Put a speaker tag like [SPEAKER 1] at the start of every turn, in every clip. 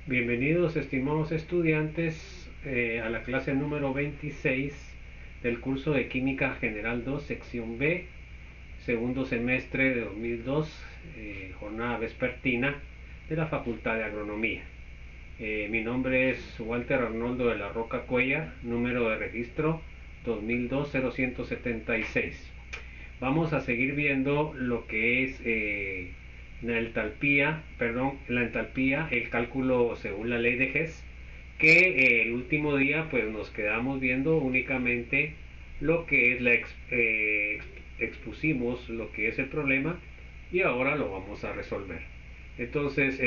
[SPEAKER 1] Bienvenidos, estimados estudiantes, a la clase número 26 del curso de Química General 2, sección B, segundo semestre de 2002, jornada vespertina de la Facultad de Agronomía. Mi nombre es Walter Arnoldo de la Roca Cuellar, número de registro 2002-0176. Vamos a seguir viendo lo que es la entalpía, el cálculo según la ley de Hess, que el último día pues nos quedamos viendo únicamente lo que es expusimos lo que es el problema y ahora lo vamos a resolver. Entonces,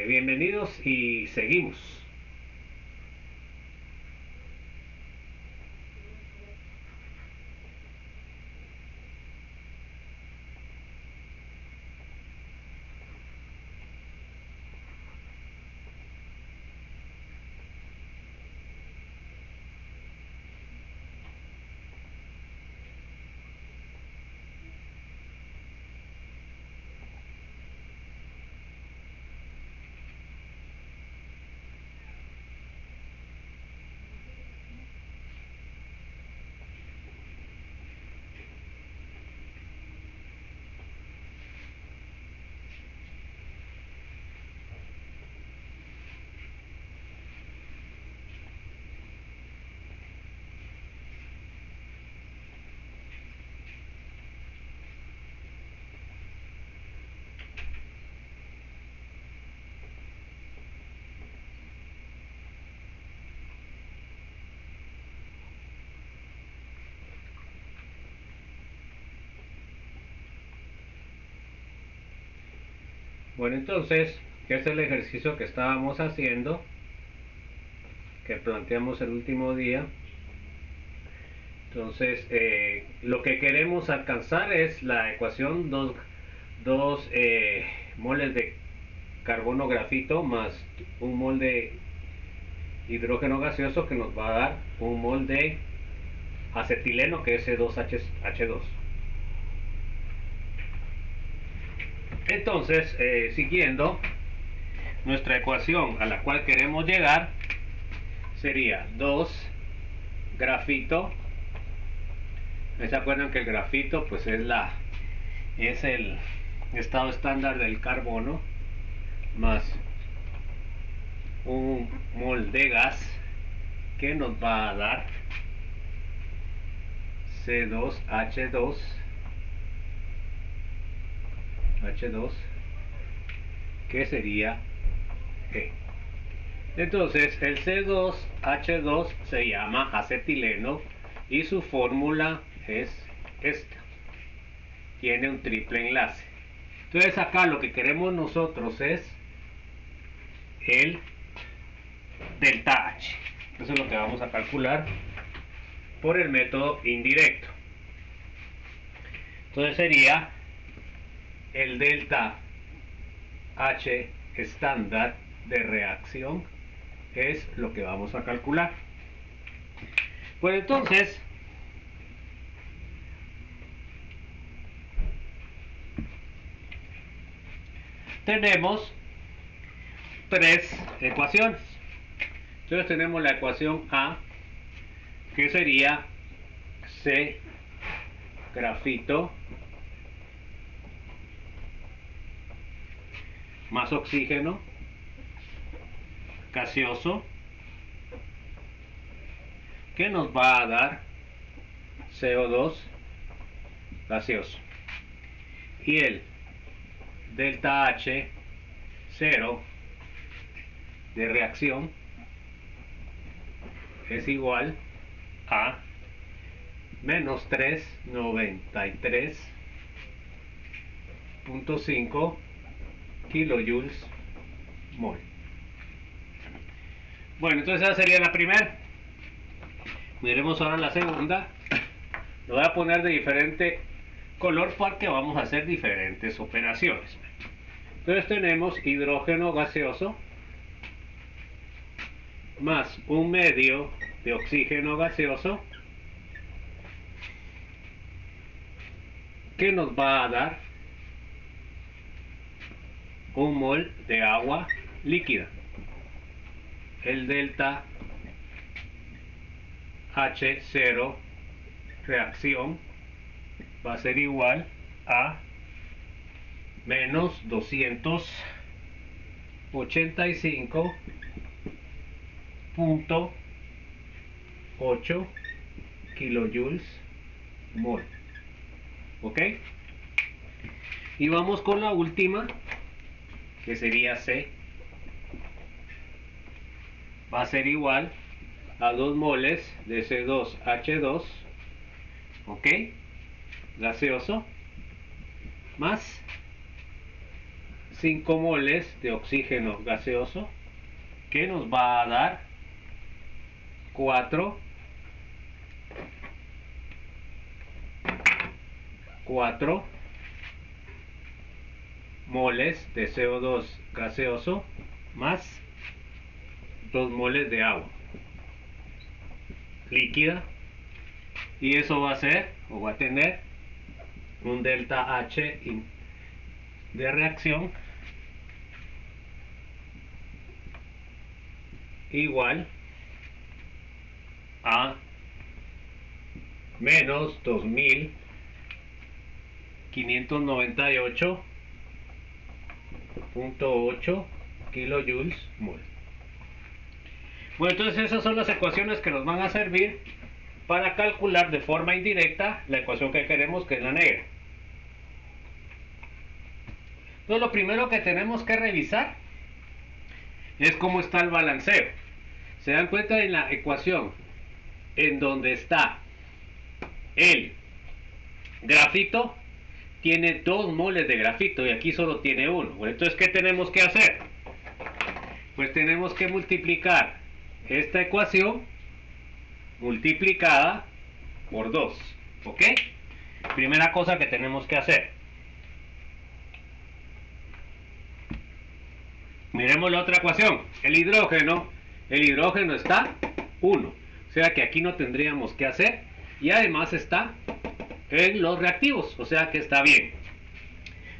[SPEAKER 1] bienvenidos y seguimos. Bueno, entonces, este es el ejercicio que estábamos haciendo, que planteamos el último día. Entonces, lo que queremos alcanzar es la ecuación 2 moles de carbono grafito más un mol de hidrógeno gaseoso, que nos va a dar un mol de acetileno, que es C2H2. Entonces, siguiendo, nuestra ecuación a la cual queremos llegar sería 2 grafito. ¿Se acuerdan que el grafito pues es el estado estándar del carbono más un mol de gas, que nos va a dar C2H2, que sería E. Entonces el C2H2 se llama acetileno y su fórmula es esta. Tiene un triple enlace. Entonces acá lo que queremos nosotros es el delta H. Eso es lo que vamos a calcular por el método indirecto. Entonces sería el delta H estándar de reacción, es lo que vamos a calcular. Pues entonces, tenemos tres ecuaciones. Entonces tenemos la ecuación A, que sería C grafito más oxígeno gaseoso, que nos va a dar CO2 gaseoso. Y el delta H 0 de reacción es igual a menos 393.5 kilojoules mol. Bueno, entonces esa sería la primera. Miremos ahora la segunda. Lo voy a poner de diferente color porque vamos a hacer diferentes operaciones. Entonces tenemos hidrógeno gaseoso más un medio de oxígeno gaseoso, que nos va a dar un mol de agua líquida. el delta H0 reacción va a ser igual a menos 285.8 kilojoules mol. ¿Ok? Y vamos con la última, que sería C. Va a ser igual a 2 moles de C2H2, ¿ok? Gaseoso, más 5 moles de oxígeno gaseoso, que nos va a dar 4 moles de CO2 gaseoso más 2 moles de agua líquida, y eso va a ser, o va a tener, un delta H de reacción igual a menos 2598.8 kilojoules mol. Bueno, entonces esas son las ecuaciones que nos van a servir para calcular de forma indirecta la ecuación que queremos, que es la negra. Entonces lo primero que tenemos que revisar es cómo está el balanceo. Se dan cuenta en la ecuación en donde está el grafito, tiene 2 moles de grafito y aquí solo tiene 1. Bueno, entonces, ¿qué tenemos que hacer? Pues tenemos que multiplicar esta ecuación multiplicada por 2. ¿Ok? Primera cosa que tenemos que hacer. Miremos la otra ecuación. El hidrógeno está 1. O sea que aquí no tendríamos que hacer. Y además está en los reactivos. O sea que está bien.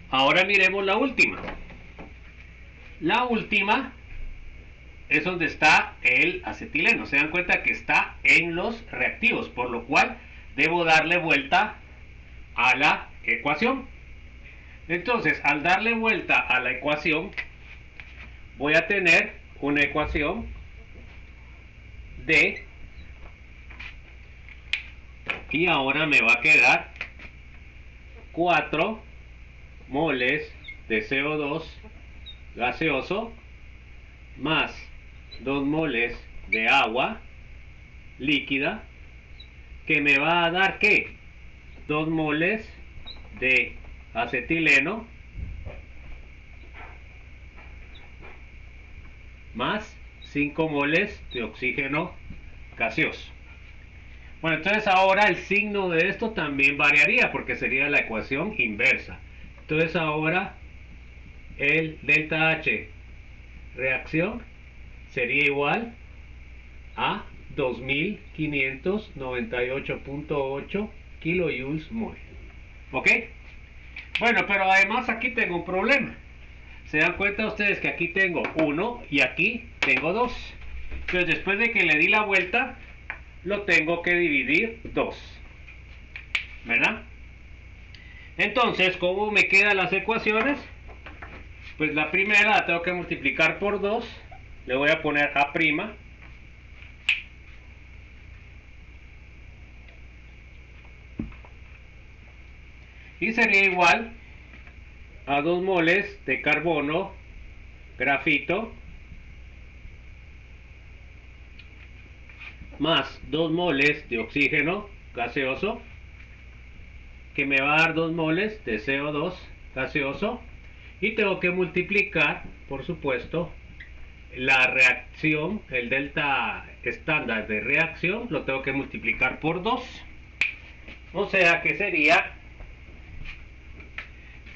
[SPEAKER 1] Ahora miremos la última. La última es donde está el acetileno. Se dan cuenta que está en los reactivos, por lo cual debo darle vuelta a la ecuación. Entonces, al darle vuelta a la ecuación, voy a tener una ecuación de, y ahora me va a quedar 4 moles de CO2 gaseoso más 2 moles de agua líquida, que me va a dar ¿qué? 2 moles de acetileno más 5 moles de oxígeno gaseoso. Bueno, entonces ahora el signo de esto también variaría porque sería la ecuación inversa. Entonces ahora el delta H reacción sería igual a 2598.8 kilojoules mol. ¿Ok? Bueno, pero además aquí tengo un problema. Se dan cuenta ustedes que aquí tengo 1 y aquí tengo 2. Entonces después de que le di la vuelta, lo tengo que dividir 2. ¿Verdad? Entonces, ¿cómo me quedan las ecuaciones? Pues la primera la tengo que multiplicar por 2. Le voy a poner A'. Y sería igual a 2 moles de carbono, grafito, más 2 moles de oxígeno gaseoso, que me va a dar 2 moles de CO2 gaseoso. Y tengo que multiplicar, por supuesto, la reacción, el delta estándar de reacción, lo tengo que multiplicar por 2. O sea que sería,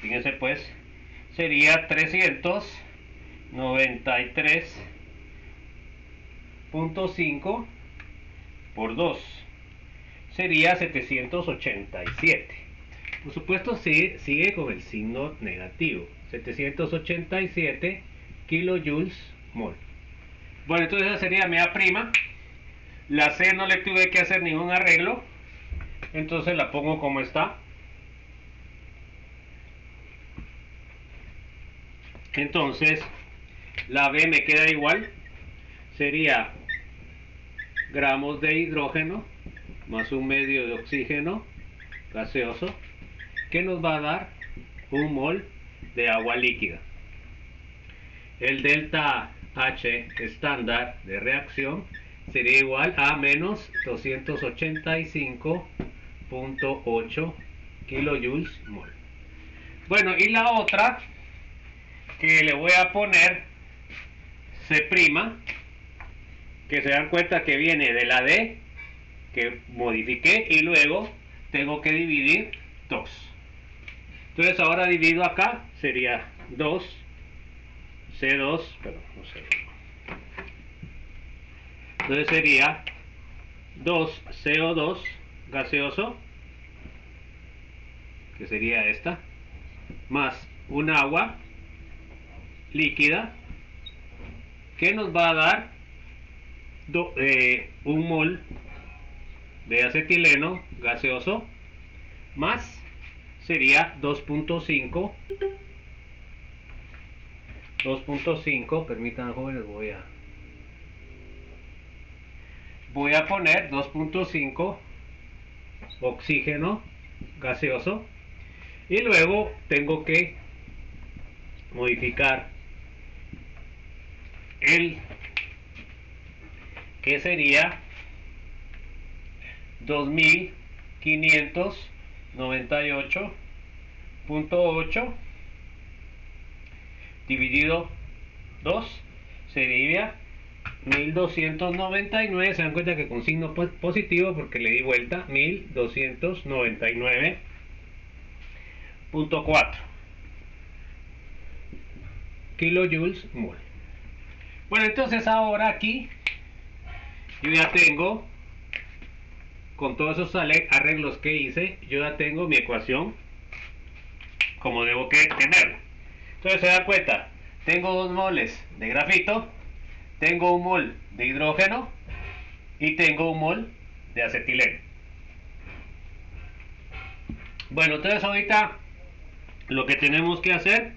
[SPEAKER 1] fíjense pues, sería 393.5 por 2. Sería 787. Por supuesto sigue con el signo negativo. 787 kilojoules mol. Bueno, entonces esa sería mi A'. La C no le tuve que hacer ningún arreglo, entonces la pongo como está. Entonces la B me queda igual, sería gramos de hidrógeno más 1/2 de oxígeno gaseoso, que nos va a dar 1 mol de agua líquida. El delta H estándar de reacción sería igual a menos 285.8 kilojoules mol. Bueno, y la otra que le voy a poner C', que se dan cuenta que viene de la D que modifiqué, y luego tengo que dividir 2. Entonces ahora divido acá, sería 2 C2, pero no sé. Entonces sería 2 CO2 gaseoso, que sería esta, más un agua líquida, que nos va a dar 1 mol de acetileno gaseoso, más sería 2.5, permítanme jóvenes, voy a poner 2.5 oxígeno gaseoso, y luego tengo que modificar el que sería 2598.8 dividido 2 sería 1299. Se dan cuenta que con signo positivo porque le di vuelta. 1299.4 kilojoules mol. Bueno, entonces ahora aquí yo ya tengo, con todos esos arreglos que hice, yo ya tengo mi ecuación como debo que tenerla. Entonces se da cuenta, tengo 2 moles de grafito, tengo 1 mol de hidrógeno y tengo 1 mol de acetileno. Bueno, entonces ahorita lo que tenemos que hacer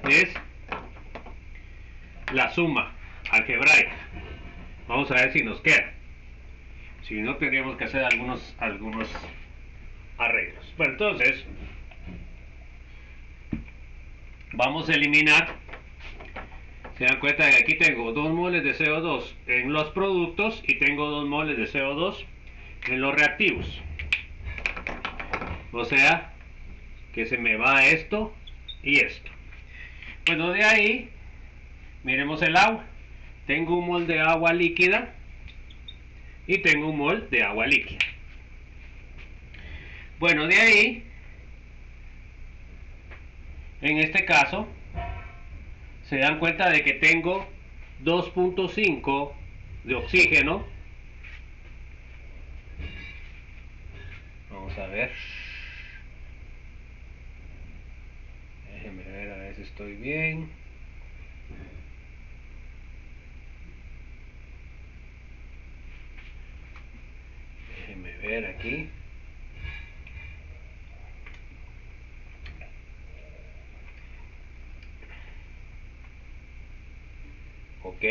[SPEAKER 1] es la suma algebraica. Vamos a ver si nos queda. Si no, tendríamos que hacer algunos arreglos. Bueno, entonces vamos a eliminar. Se dan cuenta que aquí tengo 2 moles de CO2 en los productos y tengo 2 moles de CO2 en los reactivos. O sea que se me va esto y esto. Bueno, de ahí miremos el agua. Tengo 1 mol de agua líquida y tengo 1 mol de agua líquida. Bueno, de ahí, en este caso, se dan cuenta de que tengo 2.5 de oxígeno. Vamos a ver. Déjenme ver a ver si estoy bien. Déjenme ver aquí. Ok.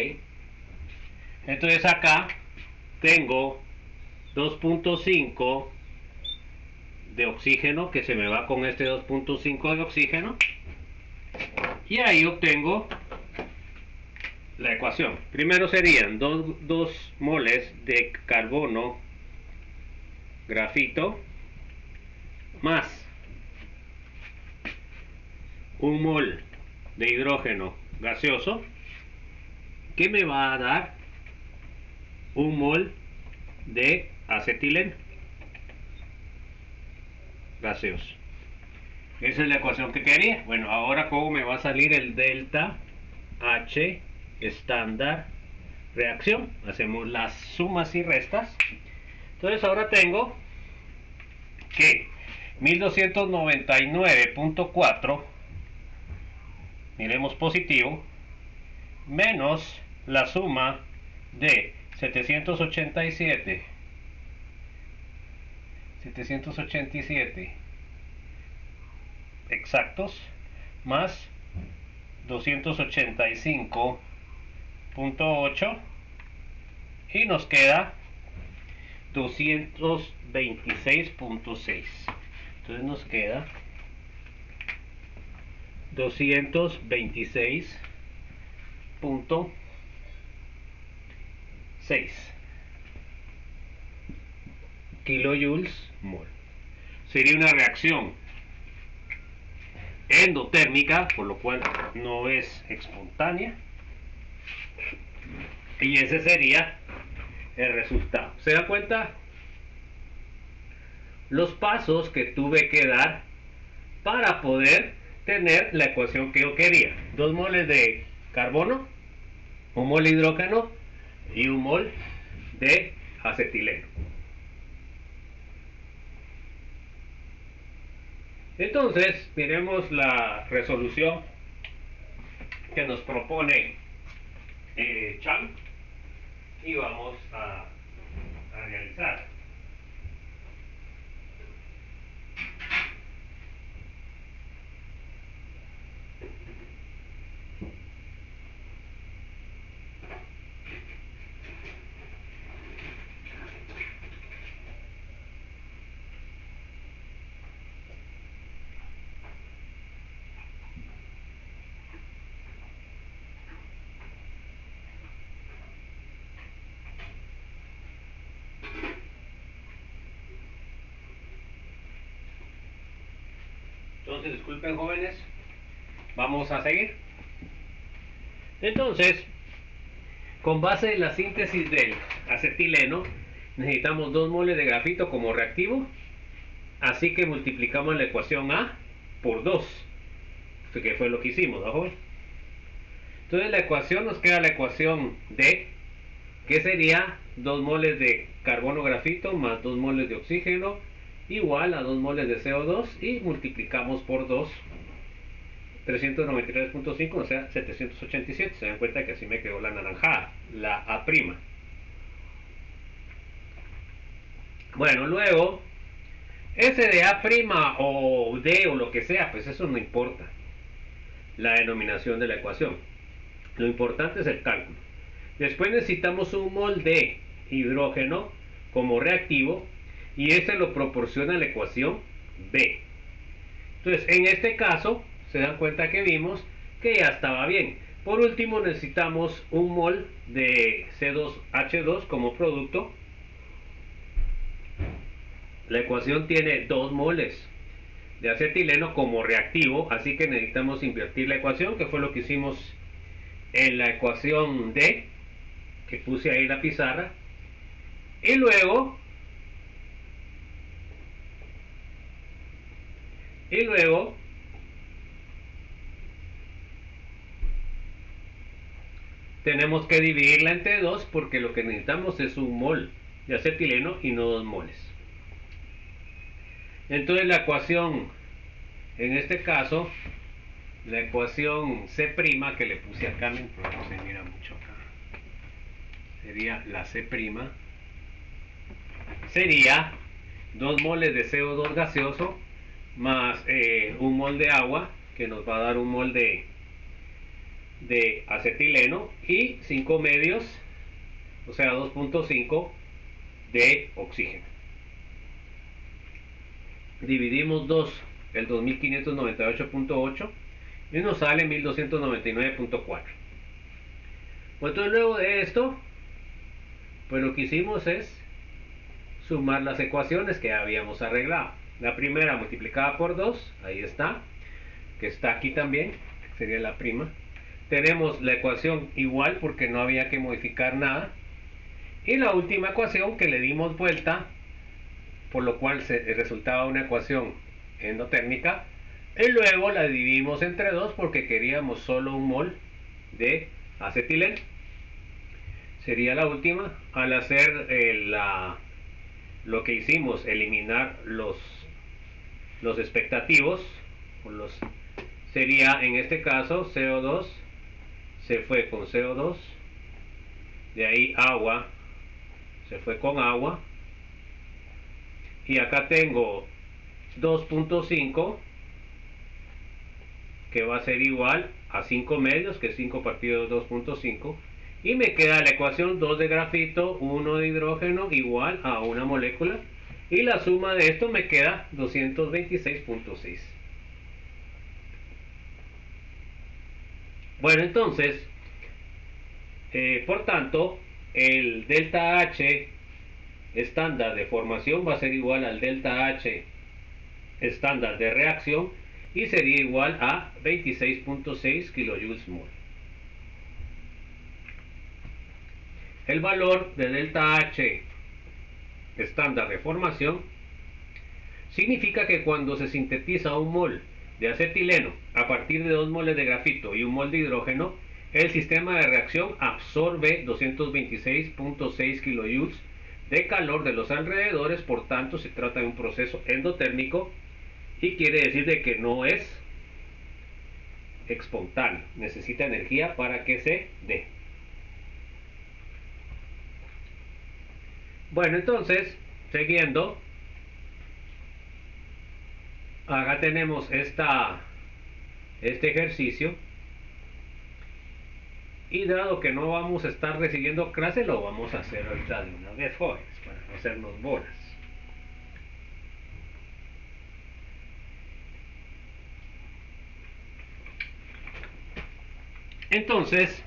[SPEAKER 1] Entonces acá tengo 2.5 de oxígeno, que se me va con este 2.5 de oxígeno, y ahí obtengo la ecuación. Primero serían 2 moles de carbono grafito más 1 mol de hidrógeno gaseoso, que me va a dar 1 mol de acetileno gaseoso. Esa es la ecuación que quería. Bueno, ahora cómo me va a salir el delta H estándar reacción. Hacemos las sumas y restas. Entonces ahora tengo que 1299.4, miremos positivo, menos la suma de 787 exactos más 285.8 y nos queda 226.6. Entonces nos queda 226.6 kilojoules mol. Sería una reacción endotérmica, por lo cual no es espontánea, y ese sería el resultado. ¿Se da cuenta? Los pasos que tuve que dar para poder tener la ecuación que yo quería: 2 moles de carbono, 1 mol de hidrógeno y 1 mol de acetileno. Entonces, miremos la resolución que nos propone Chang y vamos a realizar. Entonces, disculpen jóvenes, vamos a seguir. Entonces, con base en la síntesis del acetileno, necesitamos 2 moles de grafito como reactivo, así que multiplicamos la ecuación A por 2, que fue lo que hicimos, ¿no, joven? Entonces la ecuación nos queda la ecuación D, que sería 2 moles de carbono grafito más 2 moles de oxígeno igual a 2 moles de CO2 y multiplicamos por 2, 393.5, o sea 787. Se dan cuenta que así me quedó la naranjada, la A'. Bueno, luego ese de A' o D o lo que sea, pues eso no importa, la denominación de la ecuación. Lo importante es el cálculo. Después necesitamos 1 mol de hidrógeno como reactivo y ese lo proporciona la ecuación B. Entonces, en este caso, se dan cuenta que vimos que ya estaba bien. Por último, necesitamos 1 mol de C2H2 como producto. La ecuación tiene 2 moles de acetileno como reactivo, así que necesitamos invertir la ecuación, que fue lo que hicimos en la ecuación D, que puse ahí en la pizarra. Y luego tenemos que dividirla entre 2 porque lo que necesitamos es 1 mol de acetileno y no 2 moles. Entonces la ecuación, en este caso, la ecuación C' que le puse acá, pero no se mira mucho acá, sería la C', sería 2 moles de CO2 gaseoso más 1 mol de agua, que nos va a dar 1 mol de acetileno y 5 medios, o sea 2.5 de oxígeno. Dividimos 2, el 2598.8 y nos sale 1299.4. Pues entonces luego de esto, pues lo que hicimos es sumar las ecuaciones que habíamos arreglado. La primera multiplicada por 2, ahí está, que está aquí también, sería la prima. Tenemos la ecuación igual porque no había que modificar nada. Y la última ecuación que le dimos vuelta, por lo cual resultaba una ecuación endotérmica. Y luego la dividimos entre 2 porque queríamos solo 1 mol de acetileno. Sería la última. Al hacer lo que hicimos, eliminar los expectativos, sería en este caso CO2 se fue con CO2 de ahí agua, se fue con agua, y acá tengo 2.5 que va a ser igual a 5 medios, que es 5 partido de 2.5, y me queda la ecuación 2 de grafito, 1 de hidrógeno igual a una molécula, y la suma de esto me queda 226.6. Bueno, entonces, por tanto, el delta H estándar de formación va a ser igual al delta H estándar de reacción, y sería igual a 26.6 kilojoules mol. El valor de delta H estándar de formación significa que cuando se sintetiza un mol de acetileno a partir de 2 moles de grafito y 1 mol de hidrógeno, el sistema de reacción absorbe 226.6 kilojoules de calor de los alrededores. Por tanto, se trata de un proceso endotérmico, y quiere decir de que no es espontáneo, necesita energía para que se dé. Bueno, entonces, siguiendo, acá tenemos este ejercicio, y dado que no vamos a estar recibiendo clase, lo vamos a hacer ahorita de una vez, jóvenes, para no hacernos bolas. Entonces,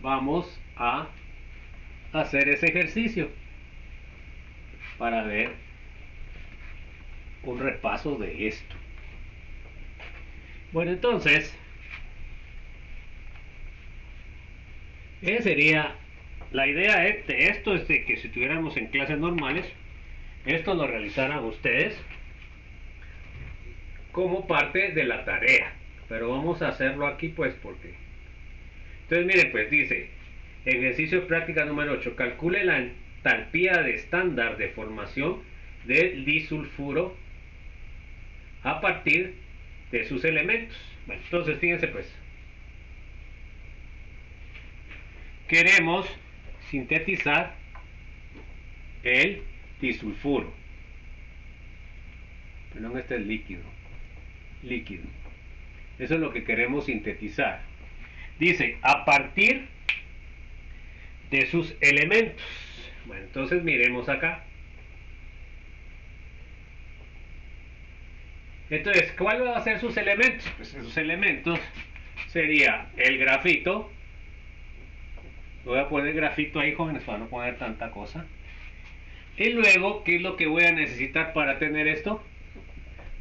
[SPEAKER 1] vamos a hacer ese ejercicio para ver un repaso de esto. Bueno, entonces, sería la idea de esto, es de que si estuviéramos en clases normales, esto lo realizaran ustedes como parte de la tarea, pero vamos a hacerlo aquí pues porque. Entonces miren, pues dice, ejercicio de práctica número 8, calcule la entalpía de estándar de formación del disulfuro a partir de sus elementos. Bueno, entonces fíjense pues, queremos sintetizar el disulfuro, perdón, este es líquido, eso es lo que queremos sintetizar. Dice, a partir de sus elementos. Bueno, entonces miremos acá. Entonces, ¿cuál va a ser sus elementos? Pues sus elementos sería el grafito. Voy a poner grafito ahí, jóvenes, para no poner tanta cosa. Y luego, ¿qué es lo que voy a necesitar para tener esto?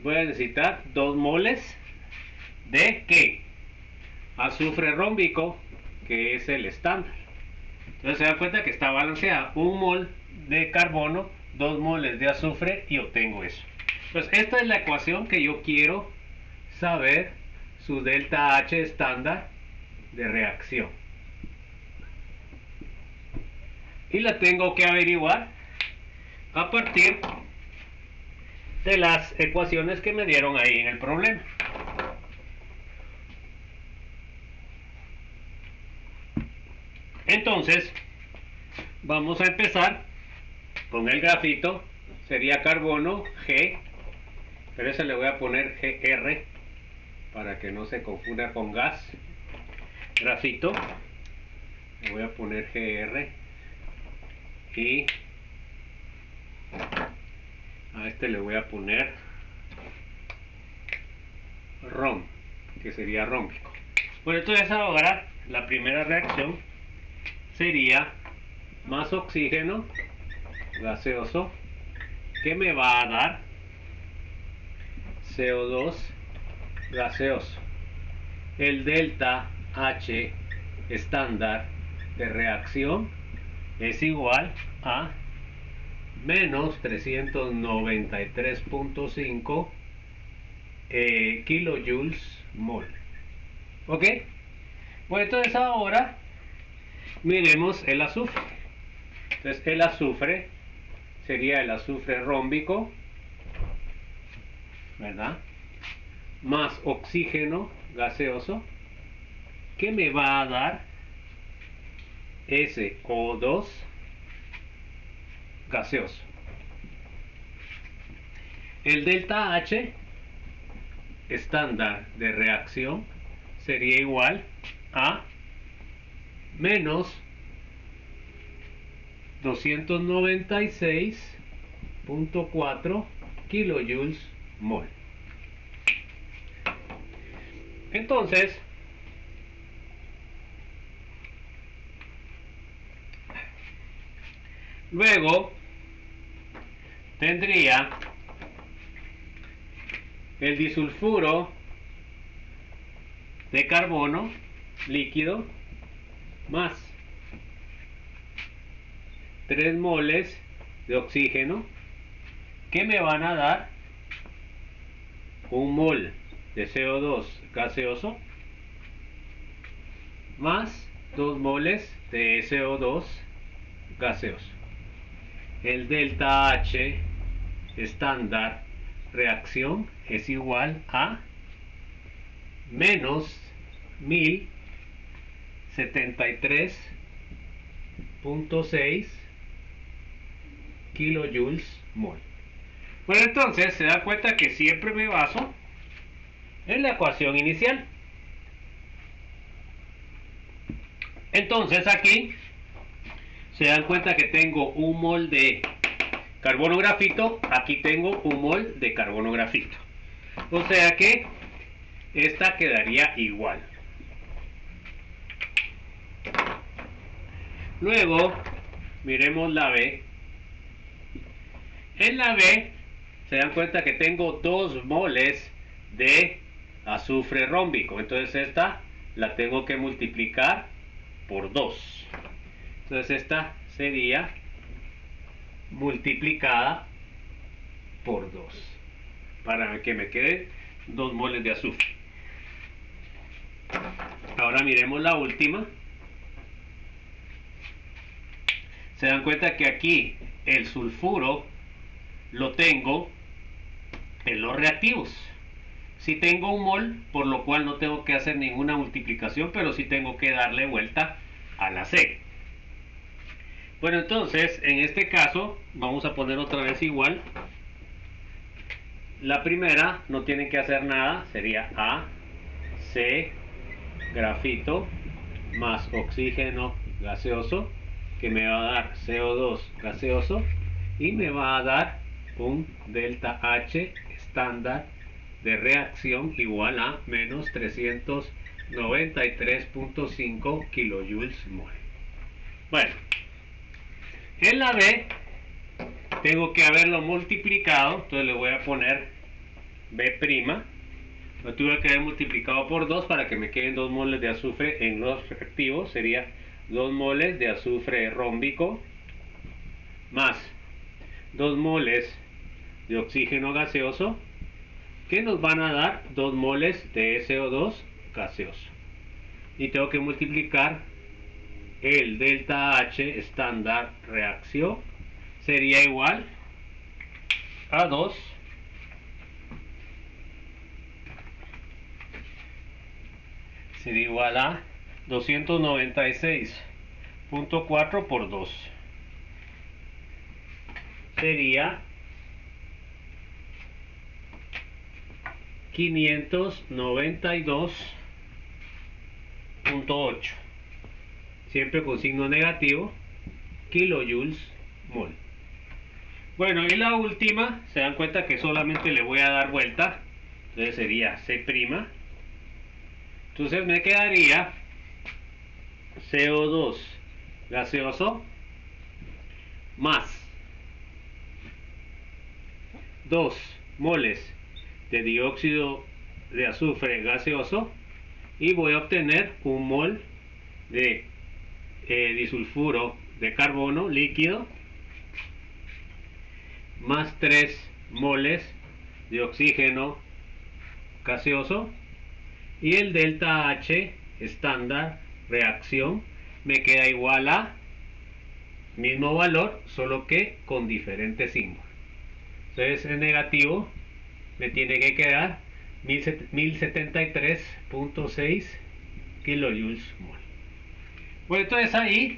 [SPEAKER 1] Voy a necesitar 2 moles de ¿qué? Azufre rómbico, que es el estándar. Entonces se dan cuenta que está balanceada. 1 mol de carbono, 2 moles de azufre, y obtengo eso. Entonces esta es la ecuación que yo quiero saber su delta H estándar de reacción. Y la tengo que averiguar a partir de las ecuaciones que me dieron ahí en el problema. Entonces, vamos a empezar con el grafito. Sería carbono G, pero ese le voy a poner GR para que no se confunda con gas. Grafito, le voy a poner GR, y a este le voy a poner rom, que sería rómbico. Bueno, entonces ahora la primera reacción sería más oxígeno gaseoso, que me va a dar CO2 gaseoso. El delta H estándar de reacción es igual a menos 393.5 kilojoules mol. ¿Ok? Pues entonces ahora miremos el azufre. Entonces el azufre sería el azufre rómbico, ¿verdad? Más oxígeno gaseoso, que me va a dar SO2 gaseoso. El delta H estándar de reacción sería igual a menos 296.4 kilojoules mol. Entonces, luego tendría el disulfuro de carbono líquido más 3 moles de oxígeno, que me van a dar 1 mol de CO2 gaseoso más 2 moles de SO2 gaseoso. El delta H estándar reacción es igual a menos 1073.6 kilojoules mol. Bueno, entonces se da cuenta que siempre me baso en la ecuación inicial. Entonces aquí se dan cuenta que tengo 1 mol de carbono grafito, aquí tengo 1 mol de carbono grafito. O sea que esta quedaría igual. Luego, miremos la B. En la B se dan cuenta que tengo 2 moles de azufre rómbico. Entonces esta la tengo que multiplicar por 2. Entonces esta sería multiplicada por 2 para que me queden 2 moles de azufre. Ahora miremos la última. Se dan cuenta que aquí el sulfuro lo tengo en los reactivos. Si tengo 1 mol, por lo cual no tengo que hacer ninguna multiplicación, pero sí tengo que darle vuelta a la C. Bueno, entonces en este caso vamos a poner otra vez igual. La primera no tienen que hacer nada, sería A, C, grafito, más oxígeno gaseoso, que me va a dar CO2 gaseoso, y me va a dar un delta H estándar de reacción igual a menos 393.5 kilojoules mol. Bueno, en la B tengo que haberlo multiplicado, entonces le voy a poner B'. Lo tuve que haber multiplicado por 2 para que me queden 2 moles de azufre en los reactivos. Sería 2 moles de azufre rómbico más 2 moles de oxígeno gaseoso, que nos van a dar 2 moles de SO2 gaseoso. Y tengo que multiplicar el delta H estándar reacción, sería igual a 2 sería igual a 296.4 por 2. Sería 592.8, siempre con signo negativo, kilojoules mol. Bueno, y la última, se dan cuenta que solamente le voy a dar vuelta, entonces sería C'. Entonces me quedaría CO2 gaseoso más 2 moles de dióxido de azufre gaseoso, y voy a obtener 1 mol de disulfuro de carbono líquido más 3 moles de oxígeno gaseoso, y el delta H estándar reacción me queda igual a mismo valor, solo que con diferente signo. Entonces en negativo me tiene que quedar 1073.6 kilojoules mol. Bueno, entonces ahí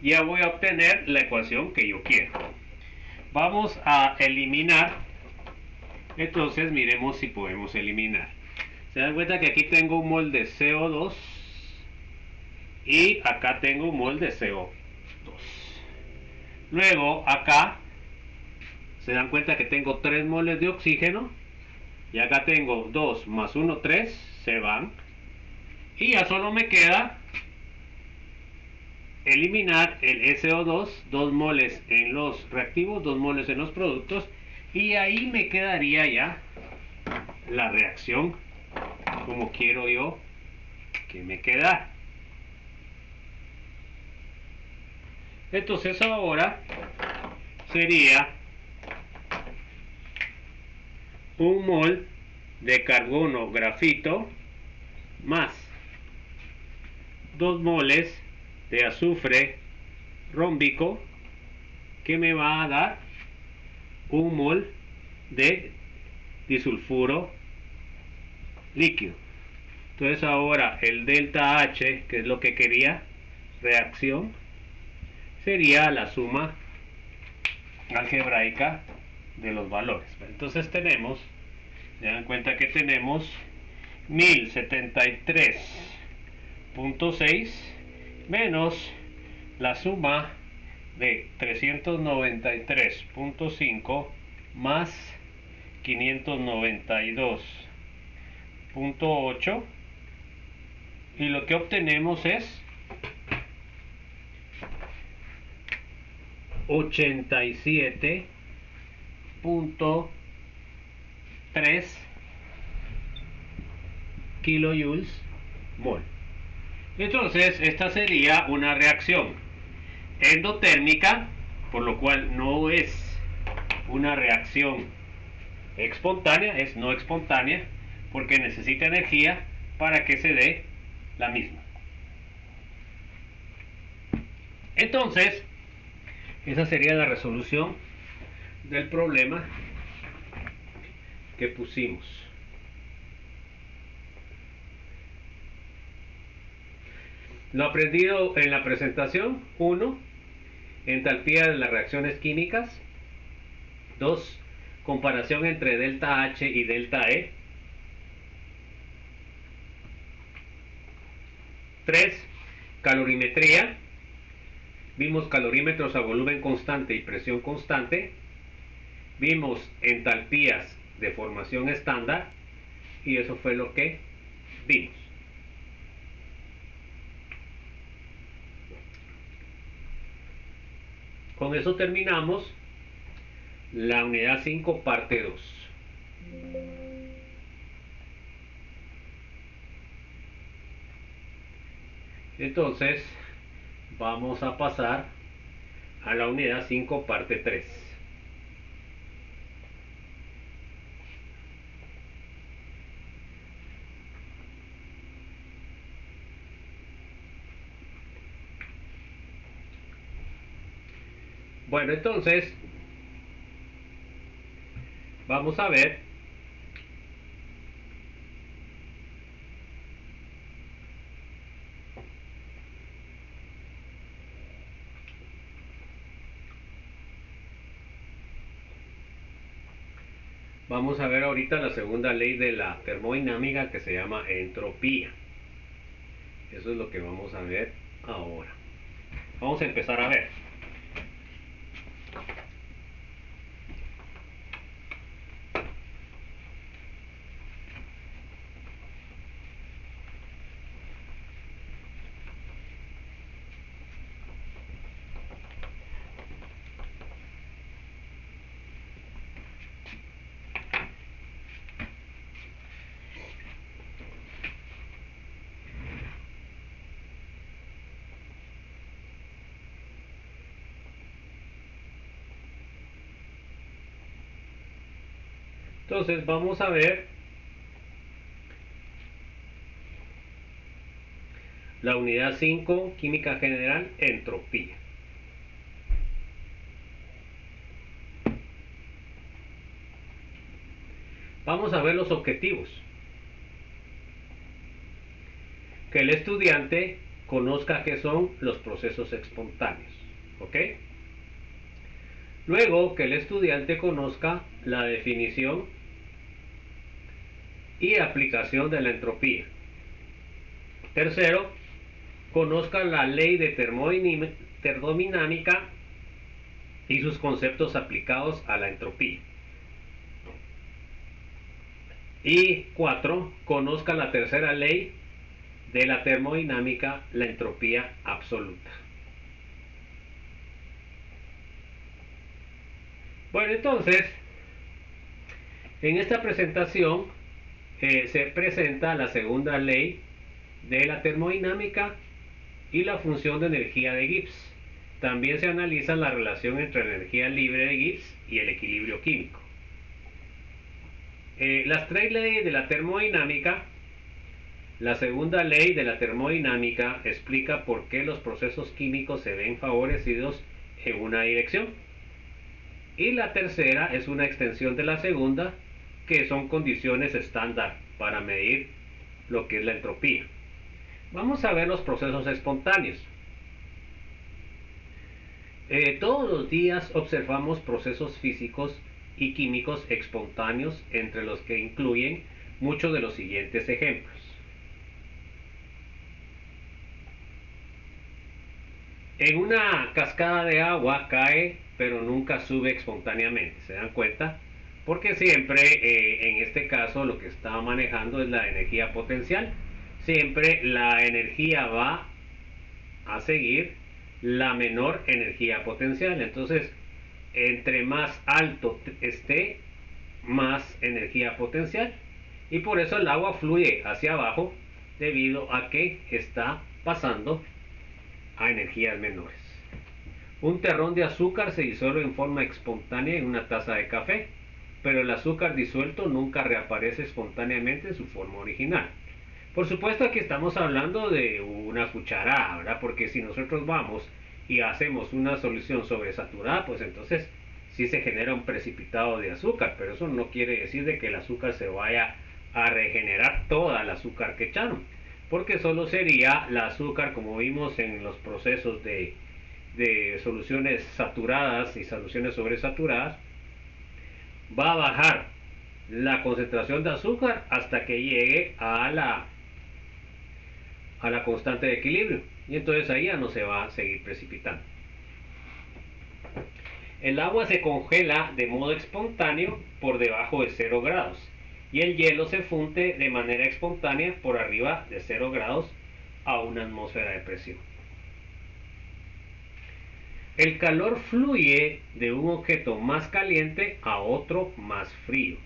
[SPEAKER 1] ya voy a obtener la ecuación que yo quiero. Vamos a eliminar. Entonces miremos si podemos eliminar. Se dan cuenta que aquí tengo un mol de CO2 y acá tengo un mol de CO2. Luego acá se dan cuenta que tengo 3 moles de oxígeno y acá tengo 2 más 1, 3, se van. Y ya solo me queda eliminar el SO2, 2 moles en los reactivos, 2 moles en los productos, y ahí me quedaría ya la reacción como quiero yo que me queda. Entonces ahora sería un mol de carbono grafito más 2 moles de azufre rómbico, que me va a dar un mol de disulfuro líquido. Entonces ahora el delta H, que es lo que quería, reacción, sería la suma algebraica de los valores. Entonces tenemos, se dan cuenta que tenemos 1073.6 menos la suma de 393.5 más 592.8, y lo que obtenemos es 87.3 kilojoules mol. Entonces esta sería una reacción endotérmica, por lo cual no es una reacción espontánea, es no espontánea, porque necesita energía para que se dé la misma. Entonces, esa sería la resolución del problema que pusimos. Lo aprendido en la presentación: 1. Entalpía de las reacciones químicas. 2. Comparación entre delta H y delta E. 3. Calorimetría. Vimos calorímetros a volumen constante y presión constante. Vimos entalpías de formación estándar. Y eso fue lo que vimos. Con eso terminamos la unidad 5, parte 2. Entonces, vamos a pasar a la unidad 5, parte 3. Bueno, entonces, vamos a ver ahorita la segunda ley de la termodinámica, que se llama entropía. Eso es lo que vamos a ver ahora. Vamos a empezar a ver. Entonces vamos a ver la unidad 5, química general, entropía. Vamos a ver los objetivos. Que el estudiante conozca qué son los procesos espontáneos. ¿Ok? Luego que el estudiante conozca la definición y aplicación de la entropía. Tercero, conozca la ley de termodinámica y sus conceptos aplicados a la entropía. Y 4. Conozca la tercera ley de la termodinámica, la entropía absoluta. Bueno, entonces, en esta presentación se presenta la segunda ley de la termodinámica y la función de energía de Gibbs. También se analiza la relación entre la energía libre de Gibbs y el equilibrio químico. Las tres leyes de la termodinámica. La segunda ley de la termodinámica explica por qué los procesos químicos se ven favorecidos en una dirección. Y la tercera es una extensión de la segunda, que son condiciones estándar para medir lo que es la entropía. Vamos a ver los procesos espontáneos. Todos los días observamos procesos físicos y químicos espontáneos, entre los que incluyen muchos de los siguientes ejemplos. En una cascada de agua cae, pero nunca sube espontáneamente, ¿se dan cuenta? Porque siempre, en este caso, lo que está manejando es la energía potencial. Siempre la energía va a seguir la menor energía potencial. Entonces, entre más alto esté, más energía potencial. Y por eso el agua fluye hacia abajo, debido a que está pasando a energías menores. Un terrón de azúcar se disuelve en forma espontánea en una taza de café, pero el azúcar disuelto nunca reaparece espontáneamente en su forma original. Por supuesto, aquí estamos hablando de una cucharada, ¿verdad? Porque si nosotros vamos y hacemos una solución sobresaturada, pues entonces sí se genera un precipitado de azúcar, pero eso no quiere decir de que el azúcar se vaya a regenerar toda el azúcar que echaron, porque solo sería el azúcar, como vimos en los procesos de soluciones saturadas y soluciones sobresaturadas, va a bajar la concentración de azúcar hasta que llegue a la constante de equilibrio, y entonces ahí ya no se va a seguir precipitando. El agua se congela de modo espontáneo por debajo de 0 grados y el hielo se funde de manera espontánea por arriba de 0 grados a una atmósfera de presión. El calor fluye de un objeto más caliente a otro más frío,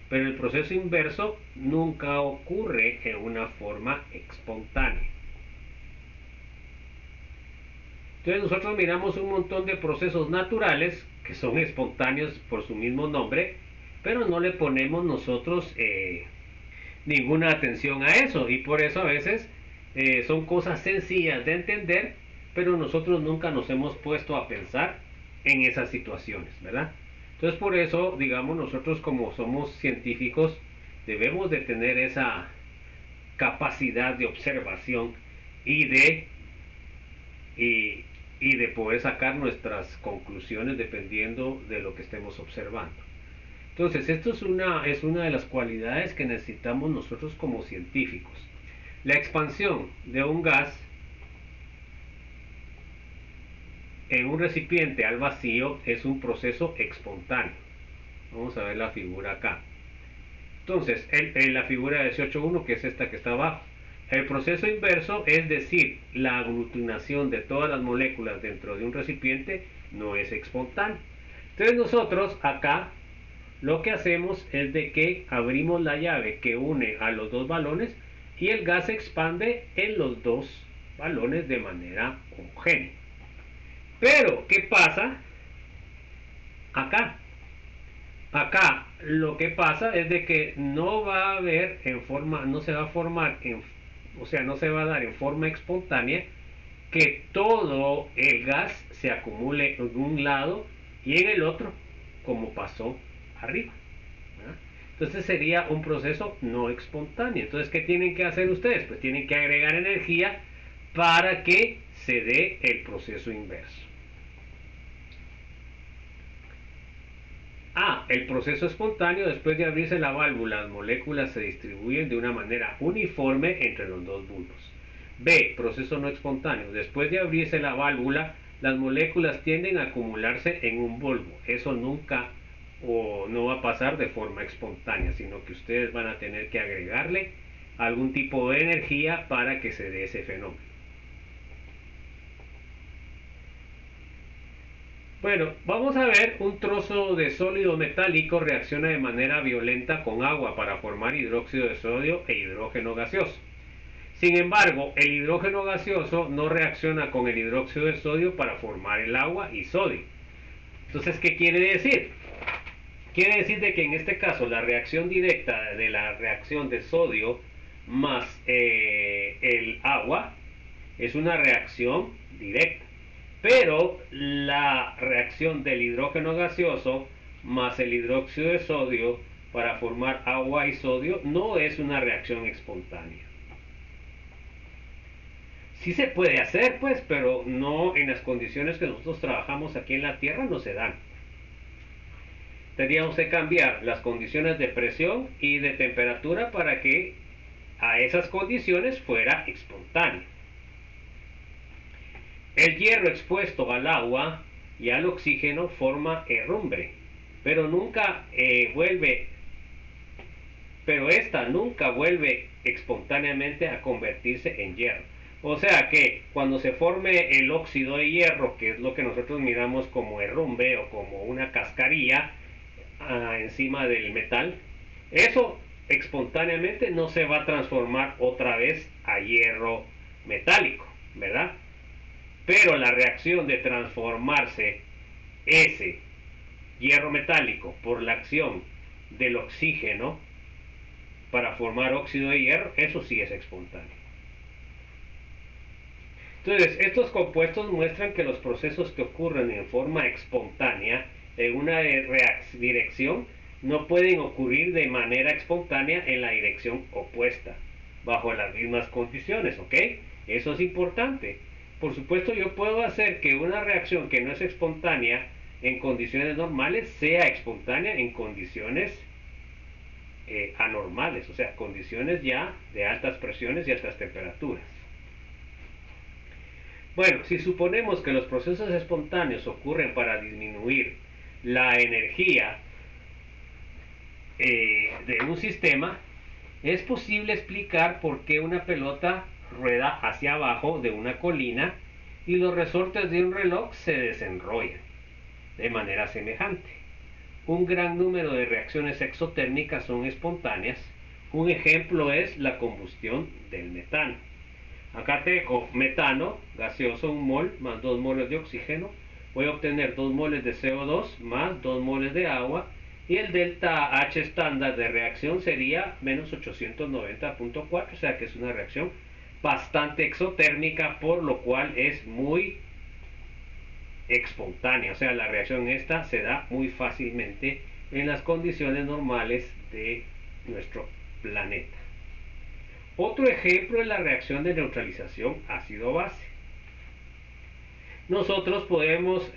[SPEAKER 1] pero el proceso inverso nunca ocurre en una forma espontánea. Entonces nosotros miramos un montón de procesos naturales que son espontáneos por su mismo nombre, pero no le ponemos nosotros ninguna atención a eso, y por eso a veces son cosas sencillas de entender, pero nosotros nunca nos hemos puesto a pensar en esas situaciones, ¿verdad? Entonces por eso, digamos, nosotros como somos científicos debemos de tener esa capacidad de observación y de poder sacar nuestras conclusiones dependiendo de lo que estemos observando. Entonces, esto es una de las cualidades que necesitamos nosotros como científicos. La expansión de un gas en un recipiente al vacío es un proceso espontáneo. Vamos a ver la figura acá. Entonces, en la figura 18.1, que es esta que está abajo, el proceso inverso, es decir, la aglutinación de todas las moléculas dentro de un recipiente, no es espontáneo. Entonces nosotros acá lo que hacemos es de que abrimos la llave que une a los dos balones y el gas se expande en los dos balones de manera homogénea. Pero, ¿qué pasa acá? Acá lo que pasa es de que no va a haber no se va a formar, o sea, no se va a dar en forma espontánea que todo el gas se acumule en un lado y en el otro, como pasó arriba, ¿verdad? Entonces sería un proceso no espontáneo. Entonces, ¿qué tienen que hacer ustedes? Pues tienen que agregar energía para que se dé el proceso inverso. A. El proceso espontáneo. Después de abrirse la válvula, las moléculas se distribuyen de una manera uniforme entre los dos bulbos. B. Proceso no espontáneo. Después de abrirse la válvula, las moléculas tienden a acumularse en un bulbo. Eso nunca o no va a pasar de forma espontánea, sino que ustedes van a tener que agregarle algún tipo de energía para que se dé ese fenómeno. Bueno, vamos a ver un trozo de sólido metálico reacciona de manera violenta con agua para formar hidróxido de sodio e hidrógeno gaseoso. Sin embargo, el hidrógeno gaseoso no reacciona con el hidróxido de sodio para formar el agua y sodio. Entonces, ¿qué quiere decir? Quiere decir de que en este caso la reacción directa de la reacción de sodio más el agua es una reacción directa. Pero la reacción del hidrógeno gaseoso más el hidróxido de sodio para formar agua y sodio no es una reacción espontánea. Sí se puede hacer, pues, pero no en las condiciones que nosotros trabajamos aquí en la Tierra, no se dan. Tendríamos que cambiar las condiciones de presión y de temperatura para que a esas condiciones fuera espontáneo. El hierro expuesto al agua y al oxígeno forma herrumbre, pero esta nunca vuelve espontáneamente a convertirse en hierro. O sea que cuando se forme el óxido de hierro, que es lo que nosotros miramos como herrumbre o como una cascarilla encima del metal, eso espontáneamente no se va a transformar otra vez a hierro metálico, ¿verdad? Pero la reacción de transformarse ese hierro metálico por la acción del oxígeno para formar óxido de hierro, eso sí es espontáneo. Entonces, estos compuestos muestran que los procesos que ocurren en forma espontánea en una dirección no pueden ocurrir de manera espontánea en la dirección opuesta, bajo las mismas condiciones, ¿ok? Eso es importante. Por supuesto, yo puedo hacer que una reacción que no es espontánea en condiciones normales sea espontánea en condiciones anormales, o sea, condiciones ya de altas presiones y altas temperaturas. Bueno, si suponemos que los procesos espontáneos ocurren para disminuir la energía de un sistema, es posible explicar por qué una pelota rueda hacia abajo de una colina y los resortes de un reloj se desenrollan de manera semejante. Un gran número de reacciones exotérmicas son espontáneas. Un ejemplo es la combustión del metano. Acá tengo metano gaseoso, 1 mol más 2 moles de oxígeno. Voy a obtener 2 moles de CO2 más 2 moles de agua. Y el delta H estándar de reacción sería menos 890.4, o sea que es una reacción bastante exotérmica, por lo cual es muy espontánea. O sea, la reacción esta se da muy fácilmente en las condiciones normales de nuestro planeta. Otro ejemplo es la reacción de neutralización ácido-base. Nosotros podemos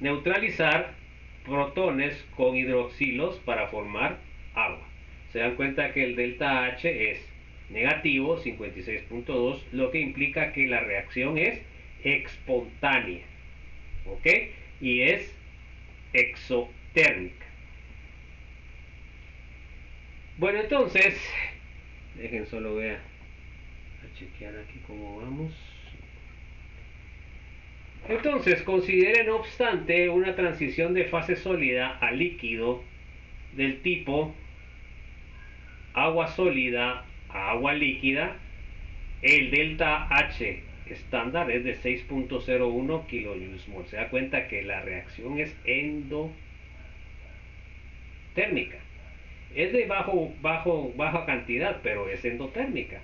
[SPEAKER 1] neutralizar protones con hidroxilos para formar agua. Se dan cuenta que el delta H es negativo, 56.2, lo que implica que la reacción es espontánea, ¿ok? Y es exotérmica. Bueno, entonces, dejen solo voy a chequear aquí cómo vamos. Entonces, considere no obstante una transición de fase sólida a líquido del tipo agua sólida a agua líquida. El delta H estándar es de 6.01 kJ/mol. Se da cuenta que la reacción es endotérmica. Es de baja cantidad, pero es endotérmica.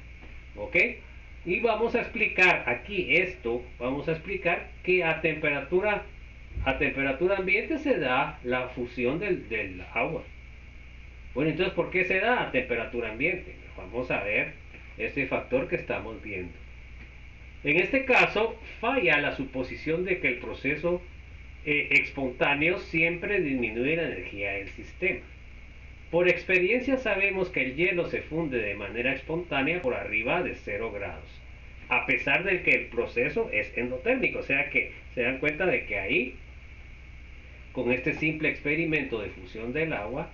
[SPEAKER 1] ¿Ok? Y vamos a explicar aquí vamos a explicar que a temperatura ambiente se da la fusión del agua. Bueno, entonces, ¿por qué se da a temperatura ambiente? Vamos a ver este factor que estamos viendo. En este caso, falla la suposición de que el proceso espontáneo siempre disminuye la energía del sistema. Por experiencia sabemos que el hielo se funde de manera espontánea por arriba de 0 grados, a pesar de que el proceso es endotérmico, o sea que se dan cuenta de que ahí, con este simple experimento de fusión del agua,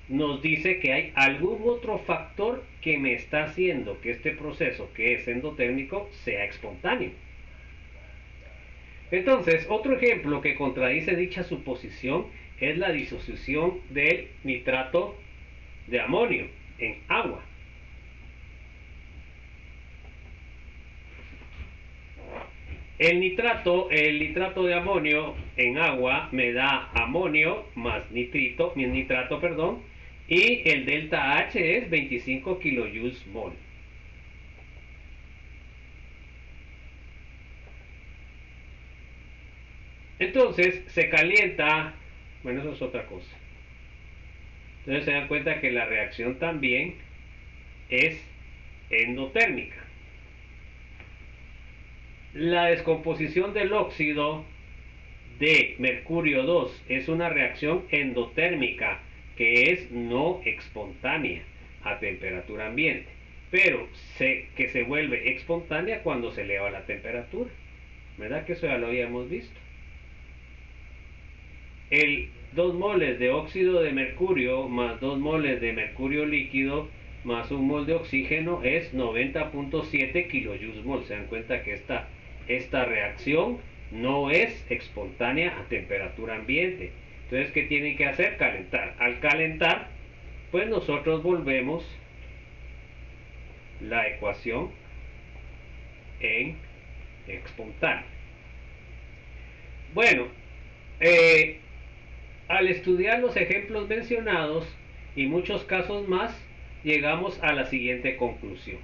[SPEAKER 1] nos dice que hay algún otro factor que me está haciendo que este proceso, que es endotérmico, sea espontáneo. Entonces, otro ejemplo que contradice dicha suposición es la disociación del nitrato de amonio en agua. El nitrato de amonio en agua me da amonio más nitrato, perdón, y el delta H es 25 kilojoules mol. Entonces se calienta, bueno, eso es otra cosa. Entonces se dan cuenta que la reacción también es endotérmica. La descomposición del óxido de mercurio 2 es una reacción endotérmica que es no espontánea a temperatura ambiente, pero que se vuelve espontánea cuando se eleva la temperatura. ¿Verdad que eso ya lo habíamos visto? El 2 moles de óxido de mercurio más 2 moles de mercurio líquido más 1 mol de oxígeno es 90.7 kilojoules mol. Se dan cuenta que esta reacción no es espontánea a temperatura ambiente. Entonces, ¿qué tienen que hacer? Calentar. Al calentar, pues nosotros volvemos la ecuación en espontánea. Bueno, al estudiar los ejemplos mencionados y muchos casos más, llegamos a la siguiente conclusión.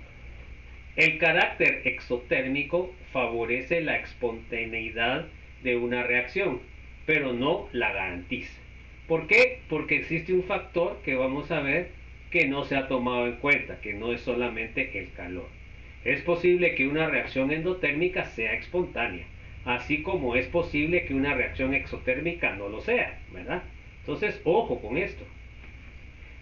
[SPEAKER 1] El carácter exotérmico favorece la espontaneidad de una reacción, pero no la garantiza. ¿Por qué? Porque existe un factor que vamos a ver que no se ha tomado en cuenta, que no es solamente el calor. Es posible que una reacción endotérmica sea espontánea, así como es posible que una reacción exotérmica no lo sea, ¿verdad? Entonces, ojo con esto.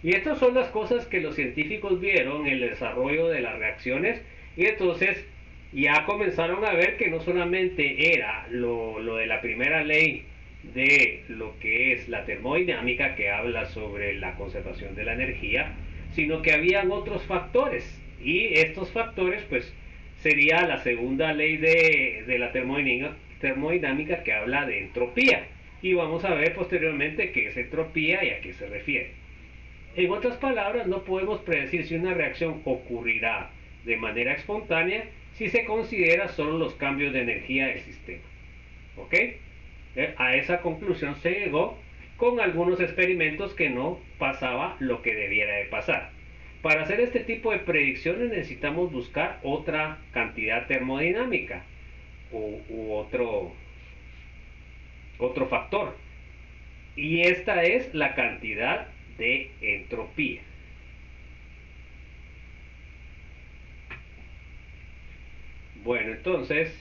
[SPEAKER 1] Y estas son las cosas que los científicos vieron en el desarrollo de las reacciones, y entonces ya comenzaron a ver que no solamente era lo de la primera ley de lo que es la termodinámica, que habla sobre la conservación de la energía, sino que habían otros factores, y estos factores pues sería la segunda ley de la termodinámica, que habla de entropía, y vamos a ver posteriormente qué es entropía y a qué se refiere. En otras palabras, no podemos predecir si una reacción ocurrirá de manera espontánea si se considera solo los cambios de energía del sistema. ¿Ok? A esa conclusión se llegó con algunos experimentos que no pasaba lo que debiera de pasar. Para hacer este tipo de predicciones necesitamos buscar otra cantidad termodinámica u otro factor. Y esta es la cantidad de entropía. Bueno, entonces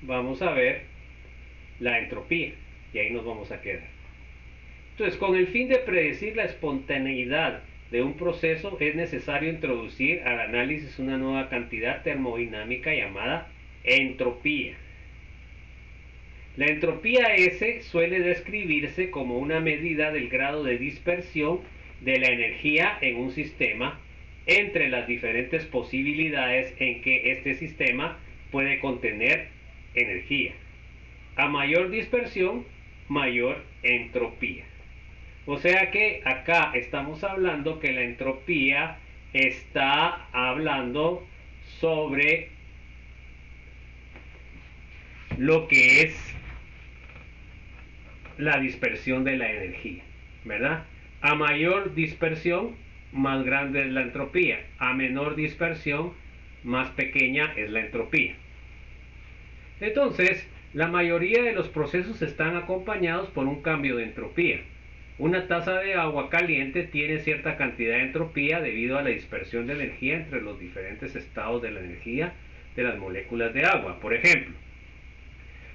[SPEAKER 1] vamos a ver la entropía y ahí nos vamos a quedar. Entonces, con el fin de predecir la espontaneidad de un proceso es necesario introducir al análisis una nueva cantidad termodinámica llamada entropía. La entropía S suele describirse como una medida del grado de dispersión de la energía en un sistema entre las diferentes posibilidades en que este sistema puede contener energía. A mayor dispersión, mayor entropía. O sea que acá estamos hablando que la entropía está hablando sobre lo que es la dispersión de la energía, ¿verdad? A mayor dispersión, más grande es la entropía. A menor dispersión, más pequeña es la entropía. Entonces, la mayoría de los procesos están acompañados por un cambio de entropía. Una taza de agua caliente tiene cierta cantidad de entropía debido a la dispersión de energía entre los diferentes estados de la energía de las moléculas de agua. Por ejemplo,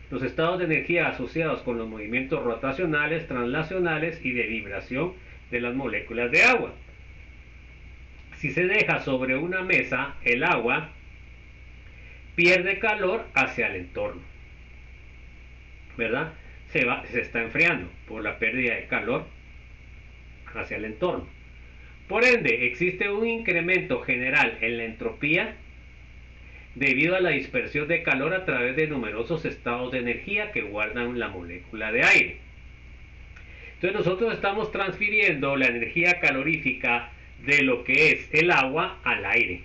[SPEAKER 1] los estados de energía asociados con los movimientos rotacionales, translacionales y de vibración de las moléculas de agua. Si se deja sobre una mesa, el agua pierde calor hacia el entorno, ¿verdad? Se está enfriando por la pérdida de calor hacia el entorno. Por ende, existe un incremento general en la entropía debido a la dispersión de calor a través de numerosos estados de energía que guardan la molécula de aire. Entonces nosotros estamos transfiriendo la energía calorífica de lo que es el agua al aire.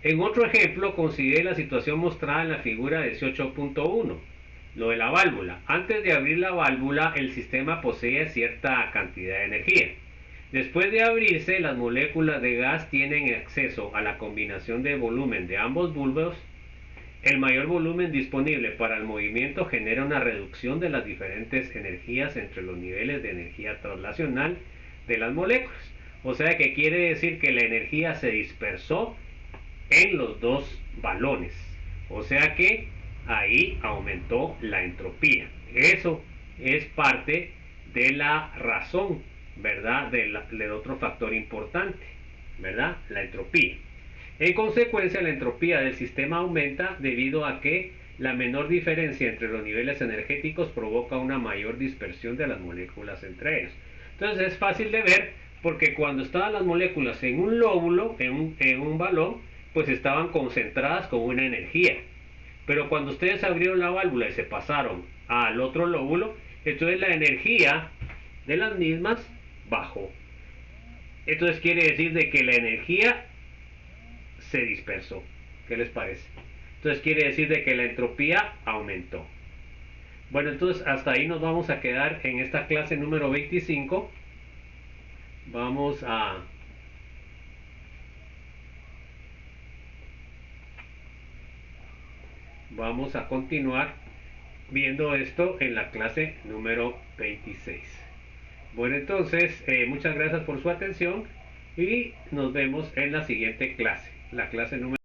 [SPEAKER 1] En otro ejemplo, considere la situación mostrada en la figura 18.1, lo de la válvula. Antes de abrir la válvula, el sistema posee cierta cantidad de energía. Después de abrirse, las moléculas de gas tienen acceso a la combinación de volumen de ambos bulbos. El mayor volumen disponible para el movimiento genera una reducción de las diferentes energías entre los niveles de energía translacional de las moléculas. O sea que quiere decir que la energía se dispersó en los dos balones. O sea que ahí aumentó la entropía. Eso es parte de la razón, ¿verdad? Del otro factor importante, ¿verdad? La entropía. En consecuencia, la entropía del sistema aumenta debido a que la menor diferencia entre los niveles energéticos provoca una mayor dispersión de las moléculas entre ellos. Entonces es fácil de ver porque cuando estaban las moléculas en un lóbulo, en un balón, pues estaban concentradas con una energía. Pero cuando ustedes abrieron la válvula y se pasaron al otro lóbulo, entonces la energía de las mismas bajó. Entonces quiere decir de que la energía se dispersó. ¿Qué les parece? Entonces quiere decir de que la entropía aumentó. Bueno, entonces hasta ahí nos vamos a quedar en esta clase número 25. Vamos a continuar viendo esto en la clase número 26. Bueno, entonces muchas gracias por su atención y nos vemos en la siguiente clase, la clase número